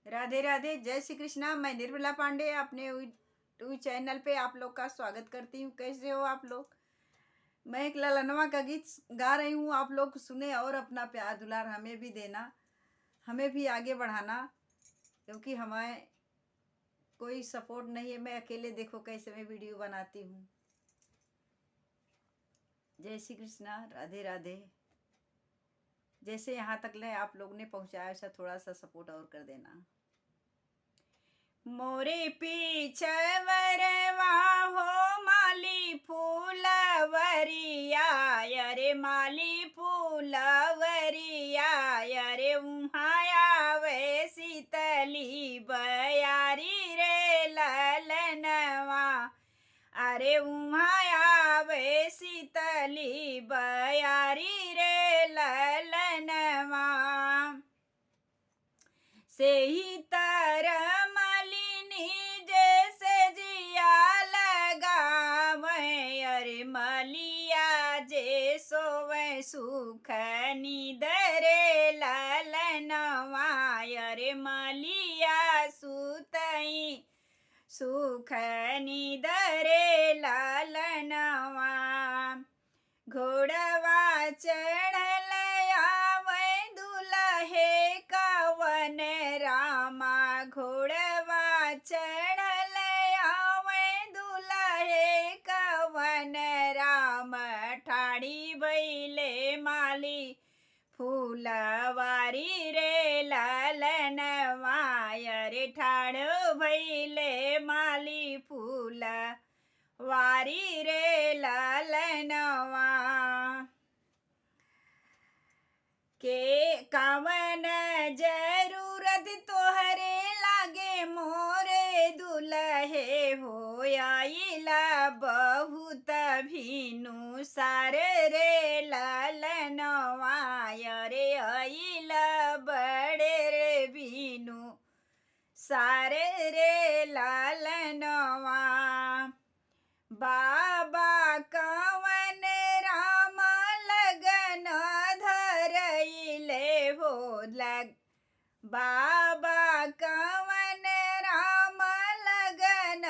राधे राधे, जय श्री कृष्णा। मैं निर्मला पांडे अपने वी चैनल पे आप लोग का स्वागत करती हूँ। कैसे हो आप लोग? मैं एक ललनवा का गीत गा रही हूँ, आप लोग सुने और अपना प्यार दुलार हमें भी देना, हमें भी आगे बढ़ाना, क्योंकि हमें कोई सपोर्ट नहीं है। मैं अकेले देखो कैसे मैं वीडियो बनाती हूँ। जय श्री कृष्णा, राधे राधे। जैसे यहाँ तक ले आप लोग ने पहुँचाया वैसा थोड़ा सा सपोर्ट और कर देना। मोरे पीछवरवा हो माली फूलवरिया, अरे माली फूलवरिया, अरे उहाया वे शीतली बयारी रे ललनवा, अरे उहाया वे शीतली बयारी रे ललनवा, से ही तर मलिनी जैसे जिया लगावे, अरे मलिया जे सोवे सुख निदरे ललनवा, अरे मलिया सुतई सुख निदरे ललनवा, घोड़वा चढ़ल आवे दुल्हे कवन रामा, घोड़वा चढ़ल आवे दुल्हे कवन राम, ठाड़ी भैले माली फूलवारी रे ललनवा, अरे ठाड़ भैले माली फूल वारी रे ललनवा, के कावन जरूरत तोहरे लागे मोरे दुल्हे हो, आइला बहुत भीनु सार रे ललनवा, अरे आइला बड़े रे भीनु सारे रे ललनवा, बाबा कवन राम लगन धरइले हो बाबा कवन राम लगन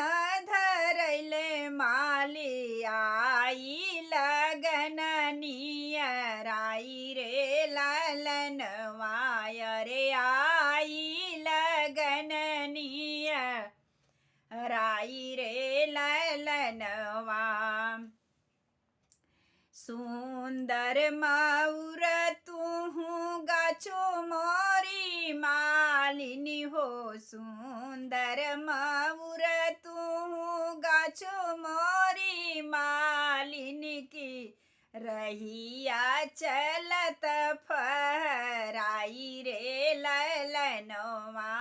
धरइले, माली आई लगन नियराई रे ललनवा, अरे आई लगन नियर राई रे ललनवा, सुंदर मऊर तूहू गाछो मोरी मालिनी हो, सुंदर मऊर तूहू गाछो मोरी मालिनी की, रहिया चलत फहराई रे ललनवा,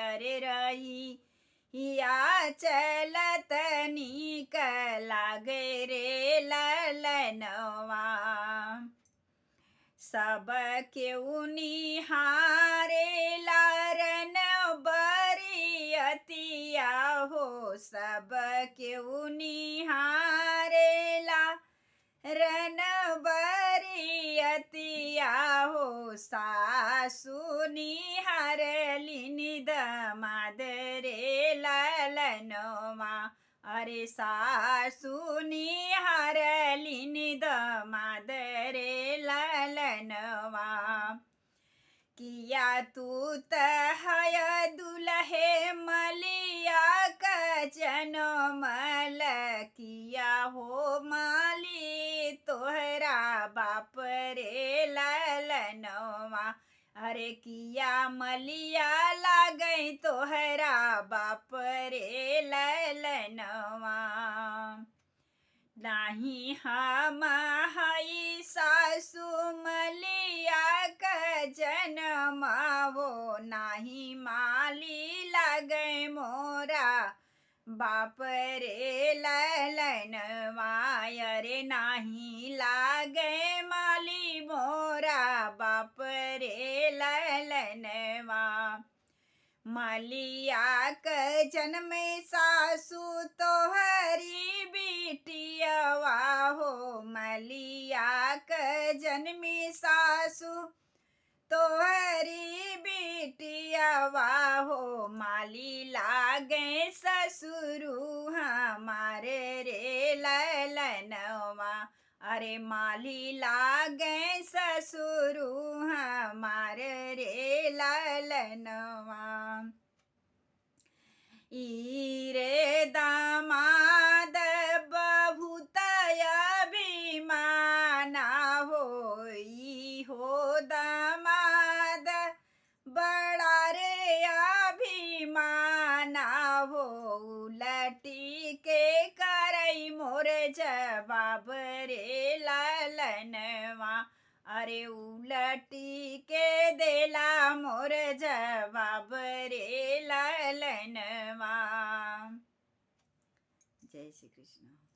अरे रही या चलत नीक लागे रे ललनवा, सब केहू निहारे लारन बरियतिया हो, सब केहू निहारे लारन बरियतिया हो, सासु निहारलिनी दमाद रे ललनवा, अरे सासु निहारलिनी दमाद रे ललनवा, किया तू तहय दुल्हे मलिया का जनमल, किया हो माली तोहरा बाप रे ललनवा, अरे किया मलिया लागई तोहरा बाप रे ललनवा, नाही हम हई सासु मलिया का जनमावो, नाही माली लागे मोरा बाप रे ललनवा, अरे नाही लागे माली मोरा बाप रे ललनवा, मलिया क जन्म सासु तोहरी बिटियवा हो, मलिया क जन्मी सासु तोहरी बिटियवा हो माली लागे ससुरु हमारे रे ललनवा। अरे माली लागे ससुरु हमारे रे ललनवा। रे दामाद बहुत अभिमाना होई हो दामाद बड़ा रे अभिमाना हो। उलटी के करई मोर जवाब रे ललनवा। अरे उलटी के देला मोर जवाब रे ललनवा। जय श्री कृष्ण।